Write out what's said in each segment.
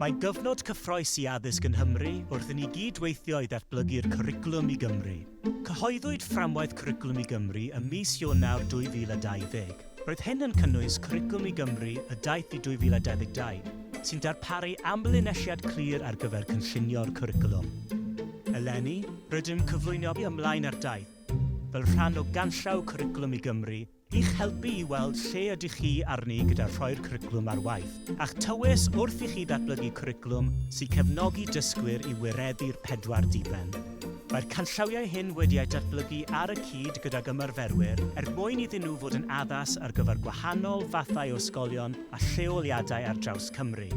Mae gyfnod cyffroes i addysg yn Nghymru wrth i ni gydweithio i ddatblygu'r cwricwlwm i Gymru. Cyhoeddwyd fframwaith cwricwlwm i Gymru ym mis Ionawr 2020. Roedd hyn yn cynnwys Cwricwlwm i Gymru y daith i 2022, sy'n darparu amlinesiad clir ar gyfer cynllunio'r cwricwlwm. Eleni, rydym cyflwyno ymlaen ar daith, fel rhan o ganllaw Cwricwlwm i Gymru, i'ch helpu i weld lle ydych chi arni gyda rhoi'r cwricwlwm ar waith, a'ch tywys wrth i chi ddatblygu cwricwlwm sy'n cefnogi dysgwyr i wireddu'r 4 diben. Mae'r canllawiau hyn wedi eu datblygu ar y cyd gydag ymarferwyr mwyn iddyn nhw fod yn addas ar gyfer gwahanol fathau o ysgolion a lleoliadau ar draws Cymru.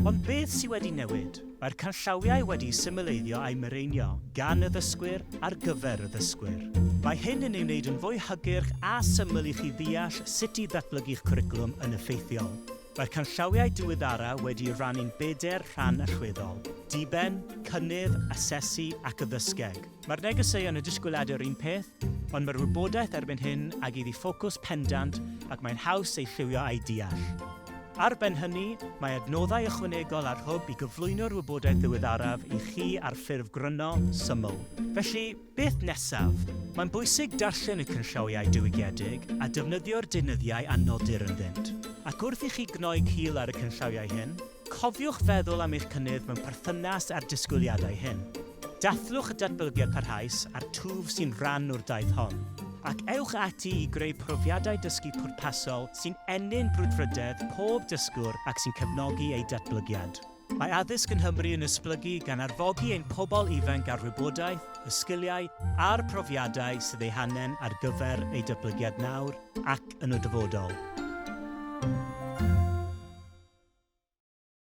Ond beth sydd wedi newid? Mae'r canllawiau wedi symleiddio a'i mireinio gan y ddysgwyr ar gyfer y ddysgwyr. Mae hyn yn ei wneud yn fwy hygyrch a syml i chi ddeall sut i ddatblygu'ch cwricwlwm yn effeithiol. Mae'r canllawiau diweddara wedi rannu'n 4 rhan allweddol: diben, cynnydd, asesu ac addysgeg. Mae'r negeseuon yn disgwyliadau'r un peth, ond mae'r wybodaeth erbyn hyn ag iddi ffocws pendant ac mae'n haws ei lliwio a'i deall. Ar ben hynny, mae adnoddau ychwanegol ar hwb i gyflwyno'r wybodaeth ddiweddaraf i chi ar ffurf gryno, syml. Felly, beth nesaf? Mae'n bwysig darllen y canllawiau diwygiedig a defnyddio'r deunyddiau a nodir ynddynt. Ac wrth i chi gnoi cil ar y canllawiau hyn, cofiwch feddwl am eich cynnydd mewn perthynas â'r disgwyliadau hyn. Dathlwch y datblygiad parhaus a'r twf sy'n rhan o'r daith hon, ac ewch ati i greu profiadau dysgu pwrpasol sy'n enyn brwdfrydedd pob dysgwr ac sy'n cefnogi ei datblygiad. Mae addysg yn Nghymru yn esblygu gan arfogi ein pobl ifanc ar wybodaeth, y sgiliau a'r profiadau sydd eu hanen ar gyfer ei datblygiad nawr ac yn y dyfodol.